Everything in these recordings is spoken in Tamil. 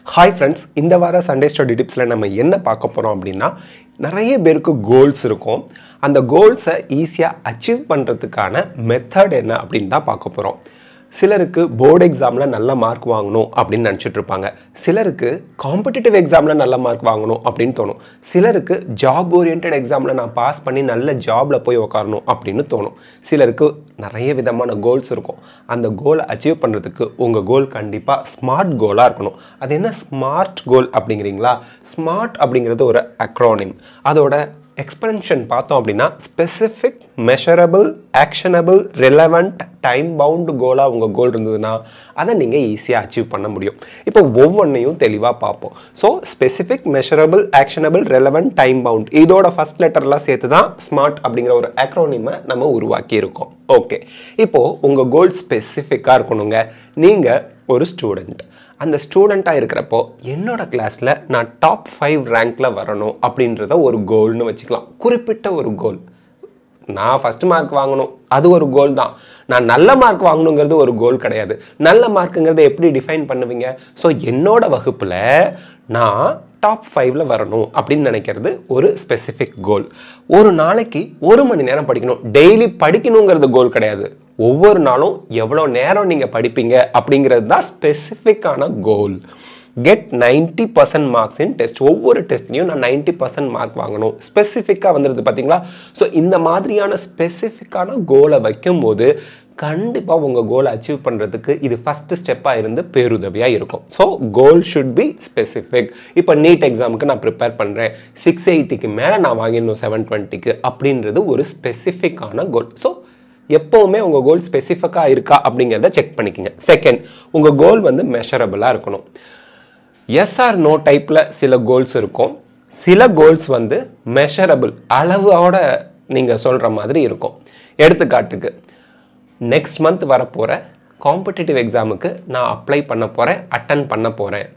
ஹாய் ஃப்ரெண்ட்ஸ், இந்த வார சண்டே ஸ்டடி டிப்ஸில் நம்ம என்ன பார்க்க போகிறோம் அப்படின்னா, நிறைய பேருக்கு கோல்ஸ் இருக்கும். அந்த கோல்ஸை ஈஸியாக அச்சீவ் பண்ணுறதுக்கான மெத்தட் என்ன அப்படின்னு தான் பார்க்க போகிறோம். சிலருக்கு போர்டு எக்ஸாமில் நல்ல மார்க் வாங்கணும் அப்படின்னு நினச்சிட்டு இருப்பாங்க. சிலருக்கு காம்படிட்டிவ் எக்ஸாமில் நல்ல மார்க் வாங்கணும் அப்படின்னு தோணும். சிலருக்கு ஜாப் ஓரியன்ட் எக்ஸாமில் நான் பாஸ் பண்ணி நல்ல ஜாபில் போய் உட்காரணும் அப்படின்னு தோணும். சிலருக்கு நிறைய விதமான கோல்ஸ் இருக்கும். அந்த கோலை அச்சீவ் பண்ணுறதுக்கு உங்கள் கோல் கண்டிப்பாக ஸ்மார்ட் கோலாக இருக்கணும். அது என்ன ஸ்மார்ட் கோல் அப்படிங்கிறீங்களா? ஸ்மார்ட் அப்படிங்கிறது ஒரு அக்ரோனிம். அதோட எக்ஸ்பென்ஷன் பார்த்தோம் அப்படின்னா specific, measurable, actionable, relevant, time bound கோலாக உங்கள் கோல் இருந்ததுன்னா அதை நீங்கள் ஈஸியாக அச்சீவ் பண்ண முடியும். இப்போ ஒவ்வொன்றையும் தெளிவாக பார்ப்போம். So specific, measurable, actionable, relevant, time bound இதோட ஃபர்ஸ்ட் லெட்டர்லாம் சேர்த்து தான் ஸ்மார்ட் அப்படிங்கிற ஒரு அக்ரோனிமை நம்ம உருவாக்கி இருக்கோம். ஓகே, இப்போது உங்கள் கோல் ஸ்பெசிஃபிக்காக இருக்கணுங்க. நீங்கள் ஒரு ஸ்டூடெண்ட். அந்த ஸ்டூடெண்ட்டாக இருக்கிறப்போ என்னோட கிளாஸில் நான் டாப் 5 ரேங்க்கில் வரணும் அப்படின்றத ஒரு கோல்னு வச்சுக்கலாம். குறிப்பிட்ட ஒரு கோல். நான் ஃபஸ்ட் மார்க் வாங்கணும், அது ஒரு கோல் தான். நான் நல்ல மார்க் வாங்கணுங்கிறது ஒரு கோல் கிடையாது. நல்ல மார்க்குங்கிறத எப்படி டிஃபைன் பண்ணுவீங்க? ஸோ என்னோட வகுப்பில் நான் டாப் 5ல் வரணும் அப்படின்னு நினைக்கிறது ஒரு ஸ்பெசிஃபிக் கோல். ஒரு நாளைக்கு 1 மணி நேரம் படிக்கணும். டெய்லி படிக்கணுங்கிறது கோல் கிடையாது. ஒவ்வொரு நாளும் எவ்வளோ நேரம் நீங்கள் படிப்பீங்க அப்படிங்கிறது தான் ஸ்பெசிஃபிக்கான goal. Get 90% marks in test. ஒவ்வொரு டெஸ்ட்லையும் நான் 90% மார்க் வாங்கணும். ஸ்பெசிஃபிக்காக வந்துடுது பார்த்தீங்களா? ஸோ இந்த மாதிரியான ஸ்பெசிஃபிக்கான கோலை வைக்கும்போது கண்டிப்பாக உங்கள் கோலை அச்சீவ் பண்ணுறதுக்கு இது ஃபஸ்ட்டு ஸ்டெப்பாக இருந்து பேருதவியாக இருக்கும். So goal should be specific. இப்போ நீட் எக்ஸாமுக்கு நான் ப்ரிப்பேர் பண்ணுறேன், 680க்கு மேலே நான் வாங்கிடணும் 720க்கு அப்படின்றது ஒரு ஸ்பெசிஃபிக்கான கோல். ஸோ எப்போவுமே உங்கள் கோல் ஸ்பெசிஃபிக்காக இருக்கா அப்படிங்கிறத செக் பண்ணிக்கோங்க. செகண்ட், உங்கள் கோல் வந்து மெஷரபிளாக இருக்கணும். எஸ் ஆர் நோ டைப்பில் சில கோல்ஸ் இருக்கும். சில கோல்ஸ் வந்து மெஷரபிள், அளவோட நீங்கள் சொல்கிற மாதிரி இருக்கும். எடுத்துக்காட்டுக்கு, நெக்ஸ்ட் மந்த் வரப்போகிற காம்படிட்டிவ் எக்ஸாமுக்கு நான் அப்ளை பண்ண போகிறேன், அட்டன் பண்ண போகிறேன்.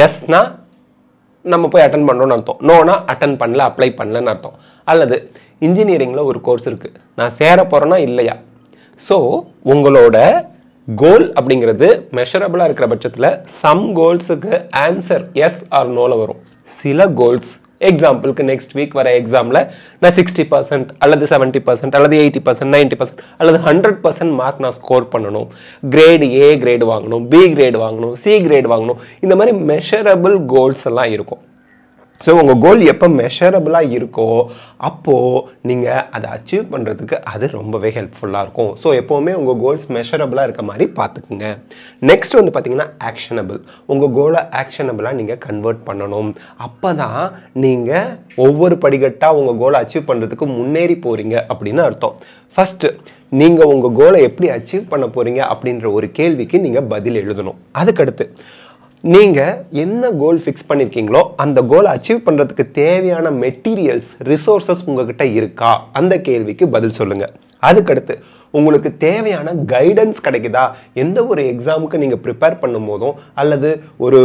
எஸ்னா நம்ம போய் அட்டன் பண்ணுறோன்னு அர்த்தம். நோனா அட்டன் பண்ணல, அப்ளை பண்ணலன்னு அர்த்தம். அல்லது இன்ஜினியரிங்கில் ஒரு கோர்ஸ் இருக்குது, நான் சேர போகிறேன்னா இல்லையா? ஸோ உங்களோட கோல் அப்படிங்கிறது மெஷரபிளாக இருக்கிற பட்சத்தில் சம் கோல்ஸுக்கு ஆன்சர் எஸ் ஆர் நோவில் வரும். சில கோல்ஸ், எக்ஸாம்பிளுக்கு நெக்ஸ்ட் வீக் வர எக்ஸாமில் நான் 60% அல்லது 70% அல்லது 80%, 90% அல்லது 100% மார்க் நான் ஸ்கோர் பண்ணணும். கிரேடு ஏ கிரேடு வாங்கணும், பி கிரேடு வாங்கணும், சி கிரேடு வாங்கணும். இந்த மாதிரி மெஷரபிள் கோல்ஸ் எல்லாம் இருக்கும். ஸோ உங்கள் கோல் எப்போ மெஷரபிளாக இருக்கோ அப்போது நீங்கள் அதை அச்சீவ் பண்ணுறதுக்கு அது ரொம்பவே ஹெல்ப்ஃபுல்லாக இருக்கும். ஸோ எப்போவுமே உங்கள் கோல்ஸ் மெஷரபிளாக இருக்க மாதிரி பார்த்துக்குங்க. நெக்ஸ்ட் வந்து பார்த்தீங்கன்னா ஆக்ஷனபிள். உங்கள் கோலை ஆக்ஷனபிளாக நீங்கள் கன்வெர்ட் பண்ணணும். அப்போ தான் நீங்கள் ஒவ்வொரு படிக்கட்டாக உங்கள் கோலை அச்சீவ் பண்ணுறதுக்கு முன்னேறி போகிறீங்க அப்படின்னு அர்த்தம். ஃபஸ்ட்டு நீங்கள் உங்கள் கோலை எப்படி அச்சீவ் பண்ண போகிறீங்க அப்படின்ற ஒரு கேள்விக்கு நீங்கள் பதில் எழுதணும். அதுக்கடுத்து நீங்கள் என்ன கோல் ஃபிக்ஸ் பண்ணியிருக்கீங்களோ அந்த கோலை அச்சீவ் பண்ணுறதுக்கு தேவையான மெட்டீரியல்ஸ், ரிசோர்ஸஸ் உங்ககிட்ட இருக்கா? அந்த கேள்விக்கு பதில் சொல்லுங்கள். அதுக்கடுத்து உங்களுக்கு தேவையான கைடன்ஸ் கிடைக்குதா? எந்த ஒரு எக்ஸாமுக்கு நீங்கள் ப்ரிப்பேர் பண்ணும் போதும் அல்லது ஒரு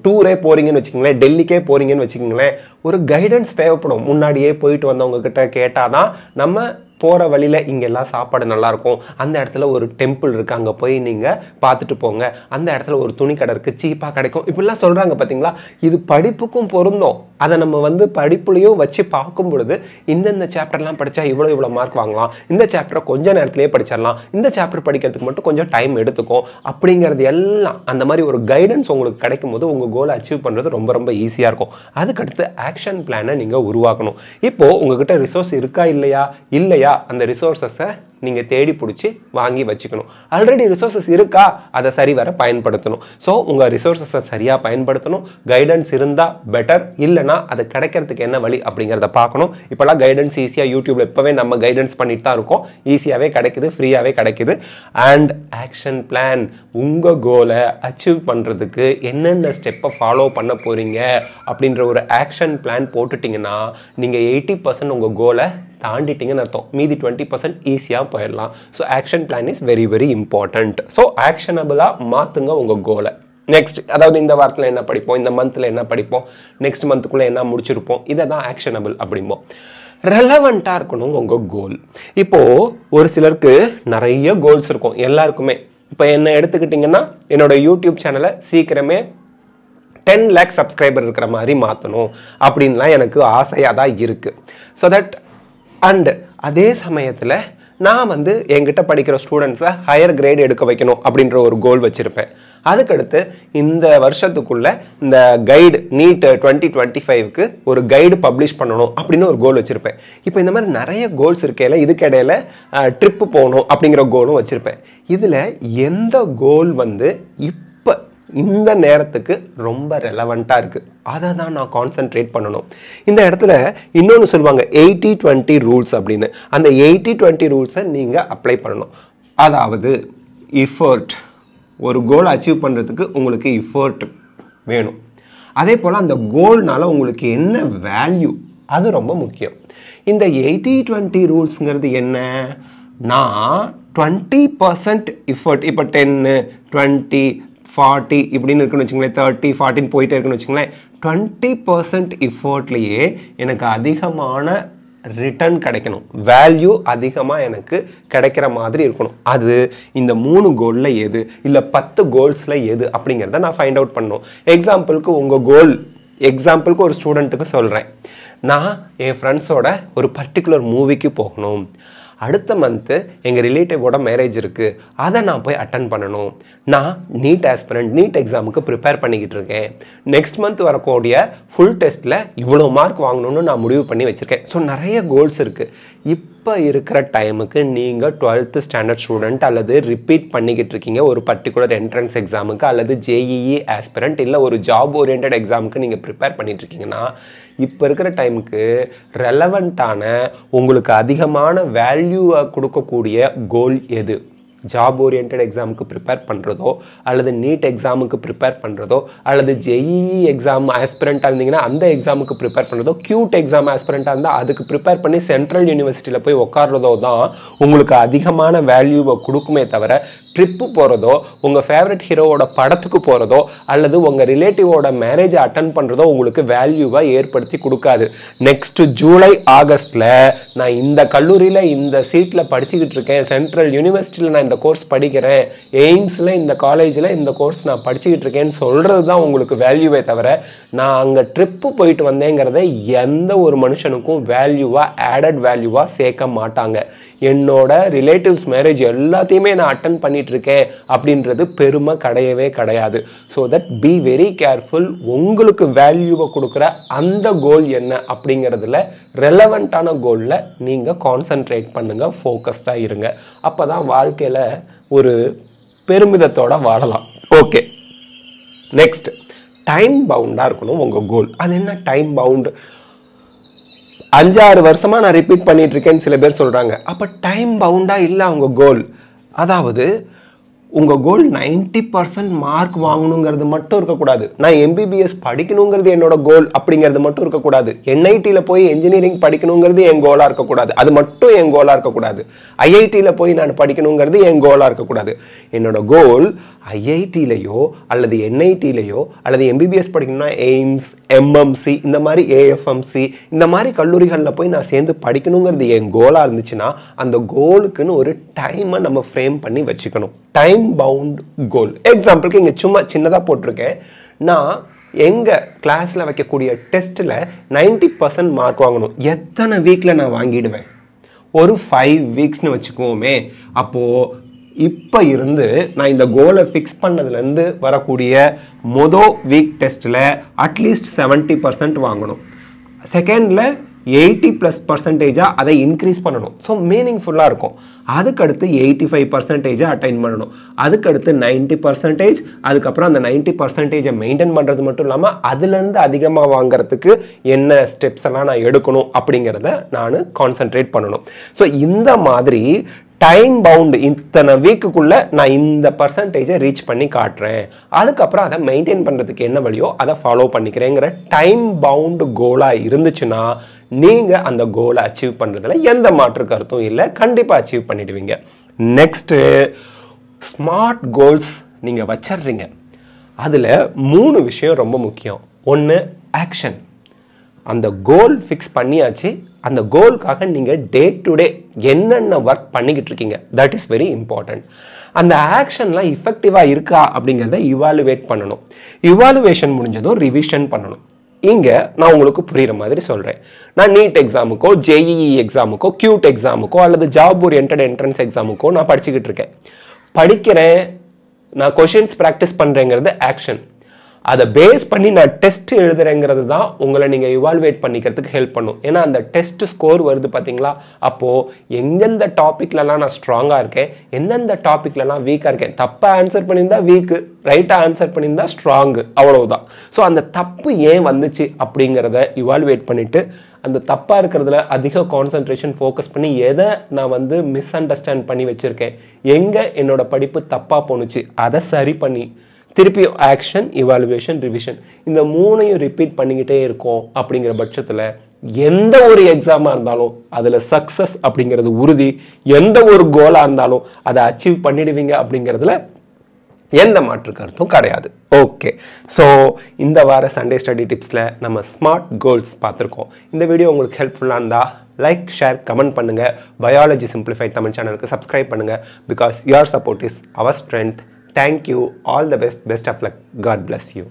டூரே போகிறீங்கன்னு வச்சுக்கோங்களேன், டெல்லிக்கே போகிறீங்கன்னு வச்சுக்கோங்களேன், ஒரு கைடன்ஸ் தேவைப்படும். முன்னாடியே போயிட்டு வந்தவங்க கிட்ட கேட்டால் தான் நம்ம போகிற வழியில் இங்கெல்லாம் சாப்பாடு நல்லாயிருக்கும், அந்த இடத்துல ஒரு டெம்பிள் இருக்குது, அங்கே போய் நீங்கள் பார்த்துட்டு போங்க, அந்த இடத்துல ஒரு துணி கடை இருக்குது, சீப்பாக கிடைக்கும், இப்படிலாம் சொல்கிறாங்க பார்த்தீங்களா? இது படிப்புக்கும் பொருந்தும். அதை நம்ம வந்து படிப்புலையும் வச்சு பார்க்கும் பொழுது இந்தந்த சாப்டர்லாம் படித்தா இவ்வளோ மார்க் வாங்கலாம், இந்த சாப்டரை கொஞ்ச நேரத்துலேயே படிச்சிடலாம், இந்த சாப்டர் படிக்கிறதுக்கு மட்டும் கொஞ்சம் டைம் எடுத்துக்கும் அப்படிங்கிறது எல்லாம் அந்த மாதிரி ஒரு கைடன்ஸ் உங்களுக்கு கிடைக்கும் போது உங்கள் கோலை அச்சீவ் பண்ணுறது ரொம்ப ரொம்ப ஈஸியாக இருக்கும். அதுக்கடுத்து ஆக்ஷன் பிளானை நீங்கள் உருவாக்கணும். இப்போது உங்ககிட்ட ரிசோர்ஸ் இருக்கா இல்லையா அந்த ரிசோர்ஸஸை நீங்கள் தேடி பிடிச்சி வாங்கி வச்சுக்கணும். ஆல்ரெடி ரிசோர்ஸஸ் இருக்கா, அதை சரிவர பயன்படுத்தணும். ஸோ உங்கள் ரிசோர்ஸஸை சரியாக பயன்படுத்தணும். கைடன்ஸ் இருந்தால் பெட்டர், இல்லைனா அது கிடைக்கிறதுக்கு என்ன வழி அப்படிங்கிறத பார்க்கணும். இப்போலாம் கைடன்ஸ் ஈஸியாக யூடியூப்ல இப்போவே நம்ம கைடன்ஸ் பண்ணிட்டு தான் இருக்கோம். ஈஸியாகவே கிடைக்குது, ஃப்ரீயாகவே கிடைக்குது. அண்ட் ஆக்ஷன் பிளான், உங்கள் கோலை அச்சீவ் பண்ணுறதுக்கு என்னென்ன ஸ்டெப்பை ஃபாலோ பண்ண போகிறீங்க அப்படின்ற ஒரு ஆக்ஷன் பிளான் போட்டுட்டிங்கன்னா நீங்கள் 80% உங்கள் கோலை தாண்டிட்டீங்கன்னு அர்த்தம். மீதி 20% ஈஸியாக போயிடலாம். So action plan is very very important. So ஆக்ஷனபிளாக மாற்றுங்க உங்கள் கோலை. நெக்ஸ்ட், அதாவது இந்த வாரத்தில் என்ன படிப்போம், இந்த மந்தில் என்ன படிப்போம், நெக்ஸ்ட் மந்த்துக்குள்ளே என்ன முடிச்சிருப்போம், இதை தான் ஆக்ஷனபிள் அப்படிம்போம். ரெலவெண்ட்டாக இருக்கணும் உங்கள் கோல். இப்போது ஒரு சிலருக்கு நிறைய கோல்ஸ் இருக்கும், எல்லாருக்குமே இப்போ என்ன எடுத்துக்கிட்டிங்கன்னா என்னோட யூடியூப் சேனலை சீக்கிரமே 10 lakh சப்ஸ்கிரைபர் இருக்கிற மாதிரி மாற்றணும் அப்படின்லாம் எனக்கு ஆசையாக தான் இருக்குது. ஸோ தட் அண்ட் அதே சமயத்தில் நான் வந்து என்கிட்ட படிக்கிற ஸ்டூடெண்ட்ஸை ஹையர் கிரேட் எடுக்க வைக்கணும் அப்படின்ற ஒரு கோல் வச்சுருப்பேன். அதுக்கடுத்து இந்த வருஷத்துக்குள்ள இந்த கைடு நீட் 2025க்கு ஒரு கைடு பப்ளிஷ் பண்ணணும் அப்படின்னு ஒரு கோல் வச்சுருப்பேன். இப்போ இந்த மாதிரி நிறைய கோல்ஸ் இருக்கையில் இதுக்கிடையில் ட்ரிப்பு போகணும் அப்படிங்கிற கோலும் வச்சுருப்பேன். இதில் எந்த கோல் வந்து இப்போ இந்த நேரத்துக்கு ரொம்ப ரெலவெண்ட்டாக இருக்குது, அதை தான் நான் கான்சென்ட்ரேட் பண்ணணும். இந்த இடத்துல இன்னொன்று சொல்லுவாங்க 80-20 ரூல்ஸ் அப்படின்னு. அந்த 80-20 ரூல்ஸை நீங்கள் அப்ளை பண்ணணும். அதாவது எஃபர்ட், ஒரு கோல் அச்சீவ் பண்ணுறதுக்கு உங்களுக்கு எஃபர்ட் வேணும். அதே போல் அந்த கோல்னால உங்களுக்கு என்ன வேல்யூ, அது ரொம்ப முக்கியம். இந்த 80-20 ரூல்ஸுங்கிறது என்ன? நான் 20% எஃபர்ட், இப்போ 10, 20, 40 இப்படின்னு இருக்குன்னு வச்சுங்களேன், 30, 40 போயிட்டே இருக்குன்னு வச்சுங்களேன், 20% எஃபர்ட்லேயே எனக்கு அதிகமான ரிட்டர்ன் கிடைக்கணும், வேல்யூ அதிகமாக எனக்கு கிடைக்கிற மாதிரி இருக்கணும். அது இந்த 3 கோலில் எது, இல்லை 10 கோல்ஸில் எது அப்படிங்கிறத நான் ஃபைண்ட் அவுட் பண்ணணும். எக்ஸாம்பிளுக்கு உங்கள் கோல், எக்ஸாம்பிளுக்கு ஒரு ஸ்டூடெண்ட்டுக்கு சொல்கிறேன், நான் என் ஃப்ரெண்ட்ஸோட ஒரு பர்டிகுலர் மூவிக்கு போகணும், அடுத்த மந்த்து எங்கள் ரிலேட்டிவோட மேரேஜ் இருக்குது, அதை நான் போய் அட்டன் பண்ணணும், நான் நீட் ஆஸ்பிரண்ட் நீட் எக்ஸாமுக்கு ப்ரிப்பேர் பண்ணிக்கிட்டு இருக்கேன், நெக்ஸ்ட் மந்த் வரக்கூடிய ஃபுல் டெஸ்ட்டில் இவ்வளோ மார்க் வாங்கணும்னு நான் முடிவு பண்ணி வச்சுருக்கேன். ஸோ நிறைய கோல்ஸ் இருக்குது. இப்போ இருக்கிற டைமுக்கு நீங்கள் 12th ஸ்டாண்டர்ட் ஸ்டூடெண்ட் அல்லது ரிப்பீட் பண்ணிக்கிட்டு இருக்கீங்க ஒரு பர்டிகுலர் என்ட்ரன்ஸ் எக்ஸாமுக்கு அல்லது ஜேஇஇ ஆஸ்பிரண்ட் இல்லை ஒரு ஜாப் ஓரியன்ட் எக்ஸாமுக்கு நீங்கள் ப்ரிப்பேர் பண்ணிட்டு இருக்கீங்கன்னா, இப்போ இருக்கிற டைமுக்கு ரெலவெண்ட்டான உங்களுக்கு அதிகமான வேல்யூவை கொடுக்கக்கூடிய கோல் எது? ஜாப் ஓரியன்ட் எக்ஸாமுக்கு ப்ரிப்பேர் பண்ணுறதோ அல்லது நீட் எக்ஸாமுக்கு ப்ரிப்பேர் பண்ணுறதோ அல்லது ஜேஇஇ எக்ஸாம் ஆஸ்பிரண்ட்டாக இருந்தீங்கன்னா அந்த எக்ஸாமுக்கு ப்ரிப்பேர் பண்ணுறதோ, கியூட் எக்ஸாம் ஆஸ்பிரண்ட்டாக இருந்தால் அதுக்கு ப்ரிப்பேர் பண்ணி சென்ட்ரல் யூனிவர்சிட்டியில் போய் உட்கார்றதோ தான் உங்களுக்கு அதிகமான வேல்யூவை கொடுக்குமே தவிர, ட்ரிப்பு போகிறதோ உங்கள் ஃபேவரட் ஹீரோவோட படத்துக்கு போகிறதோ அல்லது உங்கள் ரிலேட்டிவோட மேரேஜை அட்டன் பண்ணுறதோ உங்களுக்கு வேல்யூவை ஏற்படுத்தி கொடுக்காது. நெக்ஸ்ட் ஜூலை ஆகஸ்ட்டில் நான் இந்த கல்லூரியில் இந்த சீட்டில் படிச்சுக்கிட்டு இருக்கேன், சென்ட்ரல் யூனிவர்சிட்டியில் நான் இந்த கோர்ஸ் படிக்கிறேன், எய்ம்ஸில் இந்த காலேஜில் இந்த கோர்ஸ் நான் படிச்சுக்கிட்டு இருக்கேன்னு சொல்கிறது தான் உங்களுக்கு வேல்யூவே தவிர, நான் அங்கே ட்ரிப்பு போயிட்டு வந்தேங்கிறத எந்த ஒரு மனுஷனுக்கும் வேல்யூவாக ஆடட் வேல்யூவாக சேர்க்க மாட்டாங்க. என்னோட ரிலேட்டிவ்ஸ் மேரேஜ் எல்லாத்தையுமே நான் அட்டன் பண்ணிட்டு இருக்கேன் அப்படின்றது பெருமை கிடையவே கிடையாது. So that be very careful. உங்களுக்கு வேல்யூவை கொடுக்குற அந்த கோல் என்ன அப்படிங்கிறதுல ரெலவெண்ட்டான கோலில் நீங்கள் கான்சன்ட்ரேட் பண்ணுங்கள், ஃபோக்கஸ்டாக இருங்க. அப்போ தான் வாழ்க்கையில் ஒரு பெருமிதத்தோட வாழலாம். ஓகே, நெக்ஸ்ட் டைம் பவுண்டாக இருக்கணும் உங்கள் கோல். அது என்ன டைம் பவுண்டு? 5-6 வருஷமா நான் ரிப்பீட் பண்ணிட்டு இருக்கேன்னு சில பேர் சொல்றாங்க. அப்ப டைம் பவுண்டா இல்லை அவங்க கோல். அதாவது உங்க கோல் 90% மார்க் வாங்கணுங்கிறது மட்டும் இருக்கக்கூடாது. நான் எம்பிபிஎஸ் படிக்கணுங்கிறது என்னோட கோல் அப்படிங்கிறது மட்டும் இருக்கக்கூடாது. என்ஐடியில் போய் என்ஜினியரிங் படிக்கணுங்கிறது என் கோலா இருக்கக்கூடாது, அது மட்டும் என் கோலா இருக்கக்கூடாது. ஐஐடியில் போய் நான் படிக்கணுங்கிறது என் கோலா இருக்கக்கூடாது. என்னோட கோல் ஐஐடியிலையோ அல்லது என்ஐடியிலையோ அல்லது எம்பிபிஎஸ் படிக்கணும்னா எய்ம்ஸ், எம்எம்சி, இந்த மாதிரி ஏஎஃப்எம்சி இந்த மாதிரி கல்லூரிகளில் போய் நான் சேர்ந்து படிக்கணுங்கிறது என் கோலாக இருந்துச்சுன்னா அந்த கோலுக்குன்னு ஒரு டைமை நம்ம ஃப்ரேம் பண்ணி வச்சுக்கணும். டைம் பவுண்ட் கோல். எக்ஸாம்பிளுக்கு இங்கே சும்மா சின்னதாக போட்டிருக்கேன், நான் எங்கள் கிளாஸில் வைக்கக்கூடிய டெஸ்ட்டில் 90% மார்க் வாங்கணும். எத்தனை வீக்கில் நான் வாங்கிடுவேன்? ஒரு 5 வீக்ஸ்னு வச்சுக்குவோமே. அப்போது இப்போ இருந்து நான் இந்த கோலை ஃபிக்ஸ் பண்ணதுலேருந்து வரக்கூடிய மொதல் வீக் டெஸ்ட்டில் அட்லீஸ்ட் 70% வாங்கணும். செகண்டில் 80+% அதை இன்க்ரீஸ் பண்ணணும். ஸோ மீனிங்ஃபுல்லாக இருக்கும். அதுக்கடுத்து 85% அட்டைன் பண்ணணும். அதுக்கடுத்து 90%, அதுக்கப்புறம் அந்த 90% மெயின்டைன் பண்ணுறது மட்டும் இல்லாமல் அதுலேருந்து அதிகமாக வாங்கிறதுக்கு என்ன ஸ்டெப்ஸ் எல்லாம் நான் எடுக்கணும் அப்படிங்கிறத நான் கான்சென்ட்ரேட் பண்ணணும். ஸோ இந்த மாதிரி டைம் பவுண்ட், இத்தனை வீக்குக்குள்ளே நான் இந்த பர்சன்டேஜை ரீச் பண்ணி காட்டுறேன், அதுக்கப்புறம் அதை மெயின்டைன் பண்ணுறதுக்கு என்ன வழியோ அதை ஃபாலோ பண்ணிக்கிறேங்கிற டைம் பவுண்டு கோலாக இருந்துச்சுன்னா நீங்கள் அந்த கோலை அச்சீவ் பண்ணுறதுல எந்த மாற்று கருத்தும் இல்லை, கண்டிப்பாக அச்சீவ் பண்ணிடுவீங்க. நெக்ஸ்ட்டு ஸ்மார்ட் கோல்ஸ் நீங்கள் வச்சிடுறீங்க. அதில் 3 விஷயம் ரொம்ப முக்கியம். ஒன்று ஆக்ஷன். அந்த கோல் ஃபிக்ஸ் பண்ணியாச்சு, அந்த கோலுக்காக நீங்கள் டே டு டே என்னென்ன ஒர்க் பண்ணிக்கிட்டு இருக்கீங்க, தட் இஸ் வெரி இம்பார்ட்டன்ட். அந்த ஆக்ஷன்லாம் இஃபெக்டிவாக இருக்கா அப்படிங்கிறத இவாலுவேட் பண்ணணும். இவாலுவேஷன் முடிஞ்சதும் ரிவிஷன் பண்ணணும். இங்கே நான் உங்களுக்கு புரிகிற மாதிரி சொல்கிறேன். நான் நீட் எக்ஸாமுக்கோ ஜேஇஇ எக்ஸாமுக்கோ கியூட் எக்ஸாமுக்கோ அல்லது ஜாப் ஓரியன்டட் என்ட்ரன்ஸ் எக்ஸாமுக்கோ நான் படிச்சுக்கிட்டு இருக்கேன். படிக்கிறேன், நான் கொஷின்ஸ் ப்ராக்டிஸ் பண்ணுறேங்கிறது ஆக்ஷன். அதை பேஸ் பண்ணி நான் டெஸ்ட் எழுதுறேங்கிறது தான் உங்களை நீங்கள் இவால்வேட் பண்ணிக்கிறதுக்கு ஹெல்ப் பண்ணும். ஏன்னா அந்த டெஸ்ட் ஸ்கோர் வருது பார்த்தீங்களா, அப்போது எந்தெந்த டாப்பிக்லலாம் நான் ஸ்ட்ராங்காக இருக்கேன், எந்தெந்த டாப்பிக்லலாம் வீக்காக இருக்கேன். தப்பாக ஆன்சர் பண்ணியிருந்தா வீக்கு, ரைட்டாக ஆன்சர் பண்ணியிருந்தா ஸ்ட்ராங்கு, அவ்வளவுதான். ஸோ அந்த தப்பு ஏன் வந்துச்சு அப்படிங்கிறத இவால்வேட் பண்ணிவிட்டு அந்த தப்பாக இருக்கிறதுல அதிக கான்சன்ட்ரேஷன் ஃபோக்கஸ் பண்ணி எதை நான் வந்து மிஸ் அண்டர்ஸ்டாண்ட் பண்ணி வச்சுருக்கேன், எங்கே என்னோட படிப்பு தப்பாக போணுச்சு அதை சரி பண்ணி திருப்பி ஆக்ஷன், இவாலுவேஷன், ரிவிஷன் இந்த மூணையும் ரிப்பீட் பண்ணிக்கிட்டே இருக்கோம். அப்படிங்கிற பட்சத்தில் எந்த ஒரு எக்ஸாமாக இருந்தாலும் அதில் சக்ஸஸ் அப்படிங்கிறது உறுதி. எந்த ஒரு கோலாக இருந்தாலும் அதை அச்சீவ் பண்ணிடுவீங்க அப்படிங்கிறதுல எந்த மாற்று கருத்தும் கிடையாது. ஓகே, ஸோ இந்த வார சண்டே ஸ்டடி டிப்ஸில் நம்ம ஸ்மார்ட் கோல்ஸ் பார்த்துருக்கோம். இந்த வீடியோ உங்களுக்கு ஹெல்ப்ஃபுல்லாக இருந்தால் லைக், ஷேர், கமெண்ட் பண்ணுங்கள். பயாலஜி சிம்பிளிஃபைட் தமிழ் சேனலுக்கு சப்ஸ்கிரைப் பண்ணுங்கள். Because your support is our strength. Thank you. All the best. Best of luck. God bless you.